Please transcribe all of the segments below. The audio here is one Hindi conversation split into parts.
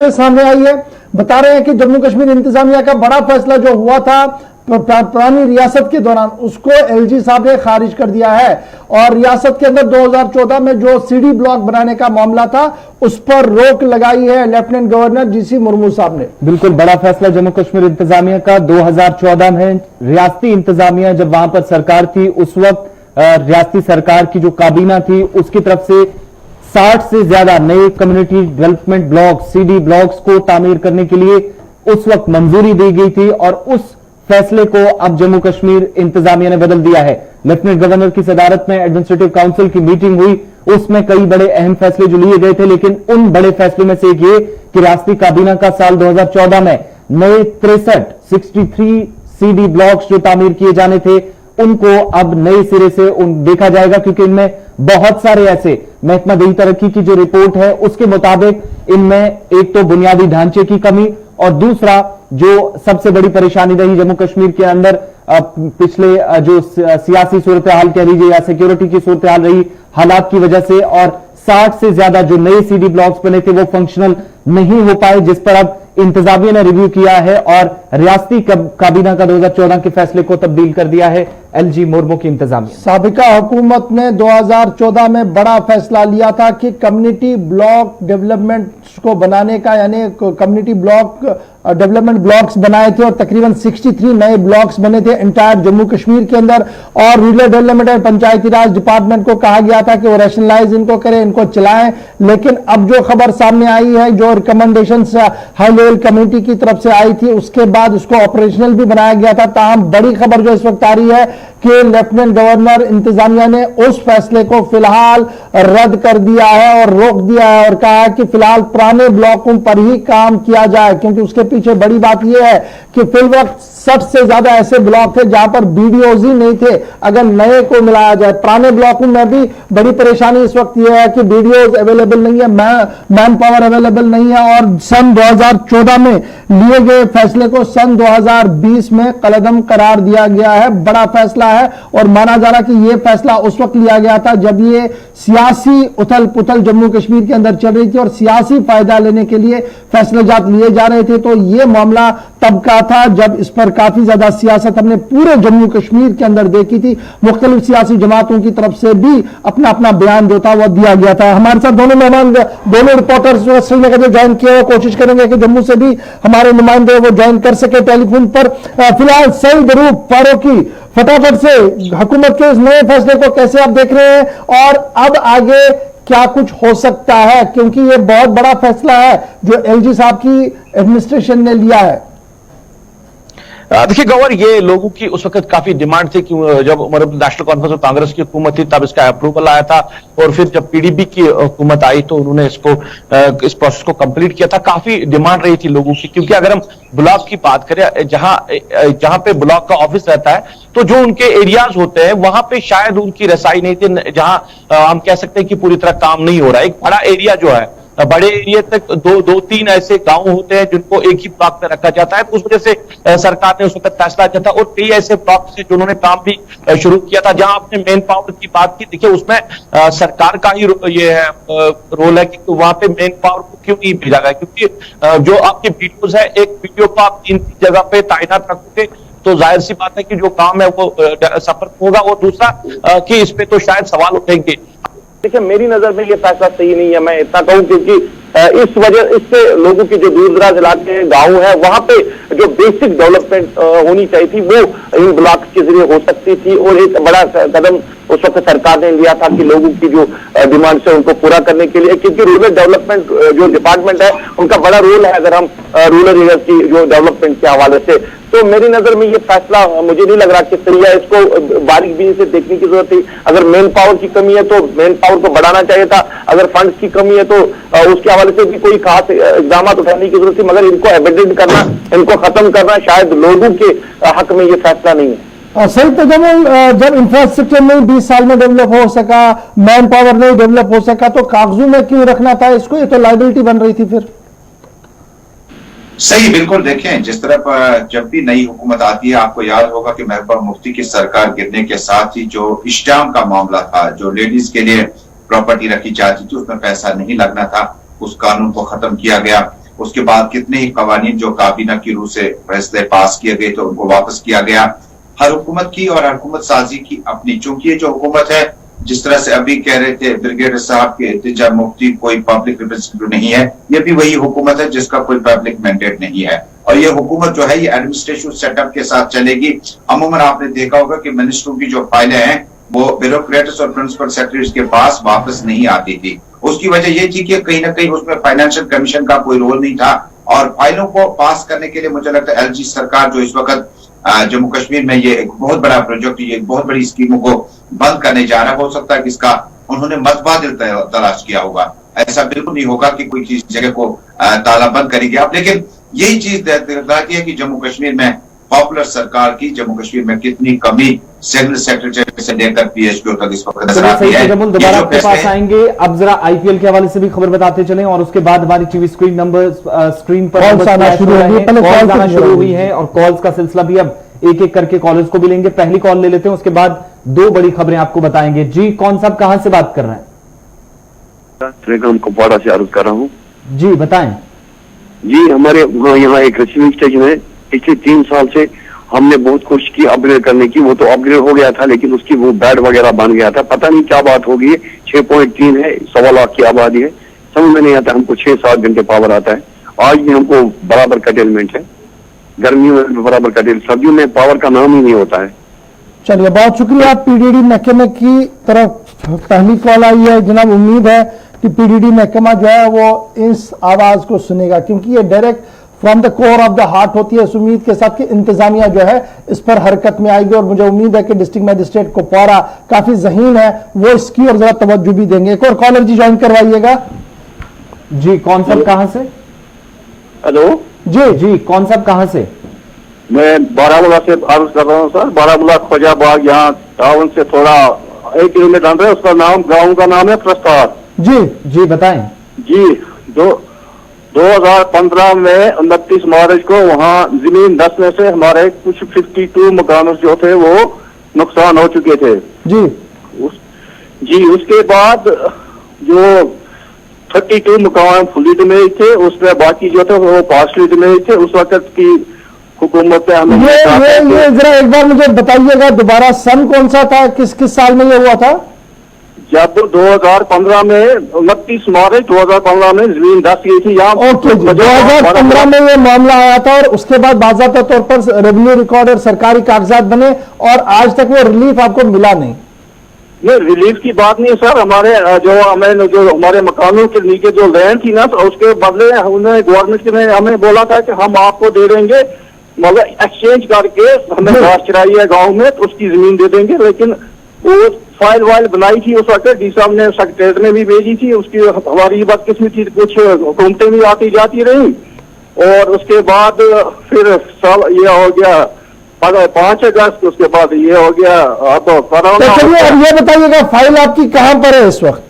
सामने आई है। बता रहे हैं कि जम्मू कश्मीर इंतजामिया का बड़ा फैसला जो हुआ था पुरानी रियासत के दौरान, उसको एलजी साहब ने खारिज कर दिया है और रियासत के अंदर 2014 में जो सीडी ब्लॉक बनाने का मामला था उस पर रोक लगाई है लेफ्टिनेंट गवर्नर जीसी मुर्मू साहब ने। बिल्कुल बड़ा फैसला जम्मू कश्मीर इंतजामिया का 2014 में रियासती इंतजामिया जब वहां पर सरकार थी, उस वक्त रियासती सरकार की जो काबीना थी उसकी तरफ से 60 से ज्यादा नए community development block CD blocks को तामीर करने के लिए उस वक्त मंजूरी दी गई थी और उस फैसले को अब जम्मू कश्मीर इंतजामिया ने बदल दिया है। लेफ्टिनेंट गवर्नर की सदारत में एडमिनिस्ट्रेटिव काउंसिल की मीटिंग हुई, उसमें कई बड़े अहम फैसले जो लिए गए थे, लेकिन उन बड़े फैसलों में से एक ये कि रियासती काबीना का साल 2014 में नए 63 सीडी ब्लॉक्स जो तामीर किए जाने थे उनको अब नए सिरे से देखा जाएगा, क्योंकि इनमें बहुत सारे ऐसे महकमा देही तरक्की की जो रिपोर्ट है उसके मुताबिक इनमें एक तो बुनियादी ढांचे की कमी और दूसरा जो सबसे बड़ी परेशानी रही जम्मू कश्मीर के अंदर पिछले जो सियासी सूरत हाल कह लीजिए या सिक्योरिटी की सूरत हाल रही हालात की वजह से, और 60 से ज्यादा जो नए सीडी ब्लॉक्स बने थे वो फंक्शनल नहीं हो पाए, जिस पर अब इंतजामिया ने रिव्यू किया है और रियासती काबीना का 2014 के फैसले को तब्दील कर दिया है एलजी मुर्मू की इंतजामिया। साबिका हुकूमत ने 2014 में बड़ा फैसला लिया था कि कम्युनिटी ब्लॉक डेवलपमेंट को बनाने का, यानी कम्युनिटी ब्लॉक डेवलपमेंट ब्लॉक्स बनाए थे और तकरीबन 63 नए ब्लॉक्स बने थे इंटायर जम्मू कश्मीर के अंदर, और rural development and Panchayati Raj department को कहा गया था कि वो रैशनलाइज इनको करें, इनको चलाएं। लेकिन अब जो खबर सामने आई है, जो रिकमेंडेशन हाई लेवल कमेटी की तरफ से आई थी, उसके बाद उसको ऑपरेशनल भी बनाया गया था। ताहम बड़ी खबर जो इस वक्त आ रही है कि लेफ्टिनेंट गवर्नर इंतजामिया ने उस फैसले को फिलहाल रद्द कर दिया है और रोक दिया है और कहा है कि फिलहाल पुराने ब्लॉकों पर ही काम किया जाए, क्योंकि उसके पीछे बड़ी बात यह है कि फिल वक्त 60 से ज्यादा ऐसे ब्लॉक थे जहां पर बीडीओज ही नहीं थे। अगर नए को मिलाया जाए, पुराने ब्लॉकों में भी बड़ी परेशानी इस वक्त यह है कि बीडीओज अवेलेबल नहीं है, मैन पावर अवेलेबल नहीं है, और सन 2014 में लिए गए फैसले को सन 2020 में कलअदम करार दिया गया है। बड़ा फैसला है और माना जा रहा कि यह फैसला उस वक्त लिया गया था जब ये सियासी उथल पुथल जम्मू कश्मीर के अंदर चल रही थी और सियासी फायदा लेने के लिए फैसले लिए जा रहे थे। तो यह मामला तब का था जब इस पर काफी ज्यादा सियासत हमने पूरे जम्मू कश्मीर के अंदर देखी थी, मुख्तलिफ सियासी जमातों की तरफ से भी अपना अपना बयान जो था वह दिया गया था। हमारे साथ दोनों मेहमान, दोनों रिपोर्टर्स श्रीनगर में ज्वाइन किए, कोशिश करेंगे कि जम्मू से भी हमारे नुमाइंदे वो ज्वाइन कर सके टेलीफोन पर। फिलहाल सईद रूप फारूकी, फटाफट से हुकूमत के इस नए फैसले को कैसे आप देख रहे हैं और अब आगे क्या कुछ हो सकता है, क्योंकि यह बहुत बड़ा फैसला है जो एलजी साहब की एडमिनिस्ट्रेशन ने लिया है। देखिए गौर, ये लोगों की उस वक्त काफी डिमांड थी कि जब नेशनल कॉन्फ्रेंस और कांग्रेस की हुकूमत थी तब इसका अप्रूवल आया था, और फिर जब पीडीपी की हुकूमत आई तो उन्होंने इस प्रोसेस को कंप्लीट किया था। काफी डिमांड रही थी लोगों की, क्योंकि अगर हम ब्लॉक की बात करें, जहां पे ब्लॉक का ऑफिस रहता है तो जो उनके एरियाज होते हैं वहां पे शायद उनकी रसाई नहीं थी, जहां हम कह सकते हैं कि पूरी तरह काम नहीं हो रहा है। एक बड़ा एरिया जो है, बड़े एरिया तक दो तीन ऐसे गांव होते हैं जिनको एक ही ब्लॉक में रखा जाता है, तो उस वजह से सरकार ने उस वक्त फैसला किया था। और कई ऐसे ब्लॉक से जिन्होंने काम भी शुरू किया था, जहां आपने मेन पावर की बात की, देखिए उसमें सरकार का ही ये है रोल है कि वहां पे मेन पावर को क्यों नहीं भेजा गया, क्योंकि जो आपके बीडीओज है, एक बीडीओ को आप 3 जगह पे तैनात रखोगे तो जाहिर सी बात है कि जो काम है वो सफर होगा, और दूसरा कि इस पे तो शायद सवाल उठेंगे। देखिए मेरी नजर में ये फैसला सही नहीं है, मैं इतना कहूं, क्योंकि इस वजह इससे लोगों के जो दूर दराज इलाके गांव है वहां पे जो बेसिक डेवलपमेंट होनी चाहिए थी वो इन ब्लॉक के जरिए हो सकती थी। और एक बड़ा कदम उस वक्त सरकार ने लिया था कि लोगों की जो डिमांड है उनको पूरा करने के लिए, क्योंकि रूरल डेवलपमेंट जो डिपार्टमेंट है उनका बड़ा रोल है अगर हम रूरल एरिया की जो डेवलपमेंट के हवाले से। तो मेरी नजर में ये फैसला मुझे नहीं लग रहा कि सही है, इसको बारीक बीनी से देखने की जरूरत थी। अगर मेन पावर की कमी है तो मेन पावर को बढ़ाना चाहिए था, अगर फंड की कमी है तो उसके हवाले से भी कोई खास इकदाम उठाने की जरूरत थी, मगर इनको एबेंडन करना, इनको खत्म करना शायद लोगों के हक में ये फैसला नहीं है। सही तो जब इंफ्रास्ट्रक्चर नहीं 20 साल में डेवलप हो सका, मैन पावर नहीं डेवलप हो सका, तो कागजों में क्यों रखना था इसको? ये तो लाइबिलिटी बन रही थी फिर। सही, बिल्कुल। देखें, जिस तरह जब भी नई हुकूमत आती है, आपको याद होगा कि महबूबा मुफ्ती की सरकार गिरने के साथ ही जो इस्टाम का मामला था, जो लेडीज के लिए प्रॉपर्टी रखी जाती थी उसमें पैसा नहीं लगना था, उस कानून को खत्म किया गया। उसके बाद कितने ही कवानीन जो काबीना की रूह से फैसले पास किए गए तो उनको वापस किया गया। हर हुकूमत की और हर हुकूमत साजी की अपनी, चूंकि ये जो हुकूमत है, जिस तरह से अभी कह रहे थे ब्रिगेडियर साहब के इल्तिजा मुफ्ती कोई पब्लिक रिप्रेजेंटेटिव नहीं है, ये भी वही हुकूमत है जिसका कोई पब्लिक मैंडेट नहीं है। और ये हुकूमत जो है ये एडमिनिस्ट्रेटिव सेटअप के साथ चलेगी। अमूमन आपने देखा होगा कि मिनिस्ट्रों की जो फाइलें हैं वो ब्यूरोक्रेट्स और प्रिंसिपल सेक्रेटरीज के पास वापस नहीं आती थी। उसकी वजह ये थी कि कहीं ना कहीं उसमें फाइनेंशियल कमीशन का कोई रोल नहीं था, और फाइलों को पास करने के लिए मुझे लगता है एलजी सरकार जो इस वक्त जम्मू कश्मीर में ये एक बहुत बड़ा प्रोजेक्ट, ये एक बहुत बड़ी स्कीमों को बंद करने जा रहा है। हो सकता है कि इसका उन्होंने मतबादिल तलाश किया होगा, ऐसा बिल्कुल नहीं होगा कि कोई किसी जगह को ताला बंद करेगी आप। लेकिन यही चीज दिखाती है कि जम्मू कश्मीर में पॉपुलर सरकार की जम्मू कश्मीर में कितनी कमी सेंट्रल सेक्रेटरी से लेकर पीएचक्यू तक इस वक्त नजर आती है। दोबारा आपके पास आएंगे। अब जरा आईपीएल के हवाले से भी खबर बताते चलें और उसके बाद हमारी टीवी स्क्रीन पर कॉल्स आना शुरू हुई है और कॉल्स का सिलसिला भी अब एक एक करके कॉलर्स को भी लेंगे। पहली कॉल ले लेते हैं, उसके बाद दो बड़ी खबरें आपको बताएंगे। जी, कौन साहब कहां से बात कर रहे हैं? कुपवाड़ा से अर्ज कर रहा हूँ। जी बताएं। जी, हमारे यहाँ एक रिसीविंग स्टेशन है। पिछले 3 साल से हमने बहुत कोशिश की अपग्रेड करने की, वो तो अपग्रेड हो गया था लेकिन उसकी वो बेड वगैरह बन गया था। पता नहीं क्या बात हो गई है। 6.3 है, 1.25 लाख की आबादी है। समझ में नहीं आता, हमको 6-7 घंटे पावर आता है। आज भी हमको बराबर कटेलमेंट है, गर्मियों में भी बराबर कटेल, सर्दियों में पावर का नाम ही नहीं होता है। चलिए, बहुत शुक्रिया। पीडीडी महकमे की तरफ पहली कॉल आई है जनाब। उम्मीद है कि पीडीडी महकमा जो है वो इस आवाज को सुनेगा, क्योंकि ये direct from the core of the heart होती है। इस उम्मीद के साथ कि इंतजामिया जो है इस पर हरकत में आएगी, और मुझे उम्मीद है कि डिस्ट्रिक्ट मजिस्ट्रेट कुपवाड़ा काफी जहीन है, वो इसकी और जरा तवज्जो भी देंगे। एक और कॉलर जी ज्वाइन करवाइएगा। जी, कौन साहब कहां से? हेलो जी, कौन साहब कहां से? मैं बारामूला से अर्ज कर रहा हूँ सर। बारामूला खोजाबाग, यहाँ टाउन से थोड़ा 1 किलोमीटर अंदर है। उसका नाम, गाँव का नाम है प्रस्तार। जी बताएं। जी, 2015 में 29 मार्च को वहाँ जमीन धंसने से हमारे कुछ 52 मकान जो थे वो नुकसान हो चुके थे। जी, उसके बाद जो 32 मकान फुली डैमेज थे, उसमें बाकी जो थे वो पार्शली डैमेज थे। उस वक्त की हुकूमत से हमें ये जरा एक बार मुझे बताइएगा दोबारा, सन कौन सा था, किस साल में ये हुआ था? जब 2015 में 29 मार्च 2015 में जमीन धंस गई थी यहाँ। ओके जी, 2015 में ये मामला आया था और उसके बाद बाज़ाब्ता तौर पर रेवेन्यू रिकॉर्ड और सरकारी कागजात बने, और आज तक वो रिलीफ आपको मिला नहीं। ये रिलीफ की बात नहीं सर, हमारे जो हमारे मकानों के नीचे जो लैंड थी ना, तो उसके बदले उन्होंने गवर्नमेंट ने हमें बोला था कि हम आपको दे देंगे, मतलब एक्सचेंज करके हमें घास चराई है गाँव में तो उसकी जमीन दे देंगे। लेकिन वो फाइल वाइल बनाई थी उस वक्त, डी साहब ने सेक्रेटरीट में भी भेजी थी। उसकी हमारी बदकिस्मती थी, कुछ हुकूमतें भी आती जाती रही, और उसके बाद फिर साल ये हो गया 5 अगस्त, उसके बाद ये हो गया अब कोरोना। चलिए, अब ये बताइएगा फाइल आपकी कहाँ पर है इस वक्त?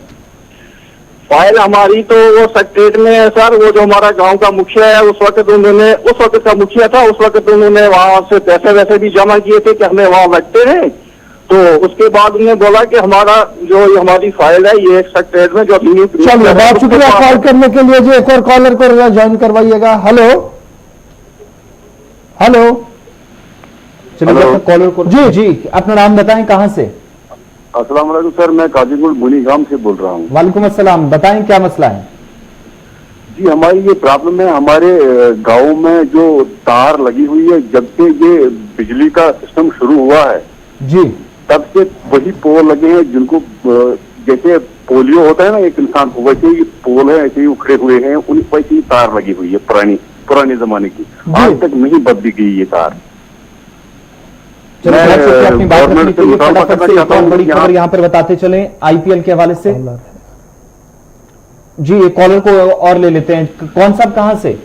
फाइल हमारी तो वो सेक्रेटरीट में है सर। वो जो हमारा गांव का मुखिया है, उस वक्त का मुखिया था, उस वक्त उन्होंने वहां से पैसे वैसे भी जमा किए थे कि हमें वहां लगते हैं। तो उसके बाद उन्होंने बोला कि हमारा जो हमारी फाइल है ये एक सेक्रेटरीट में जो। चलिए, बहुत शुक्रिया कॉल करने के लिए जी। एक और कॉलर को ज्वाइन करवाइएगा। हेलो, चलिए कॉलर को। जी, अपना नाम बताएं, कहां से? अस्सलाम वालेकुम सर, मैं काजीगुल मुनीगाम से बोल रहा हूँ। वालेकुम अस्सलाम, बताएं क्या मसला है? जी, हमारी ये प्रॉब्लम है, हमारे गांव में जो तार लगी हुई है, जब से ये बिजली का सिस्टम शुरू हुआ है जी, तब से वही पोल लगे हैं जिनको जैसे पोलियो होता है ना एक इंसान को, वैसे ही पोल है, ऐसे ही उखड़े हुए हैं, उन वैसे ही तार लगी हुई है पुराने जमाने की। आज तक नहीं बदली गई ये तार। अपनी बात रखनी चाहिए। फटाफट से एक और बड़ी खबर यहाँ पर बताते चलें आईपीएल के हवाले से। जी, एक कॉलर को और ले लेते हैं। कौन साहब कहां से?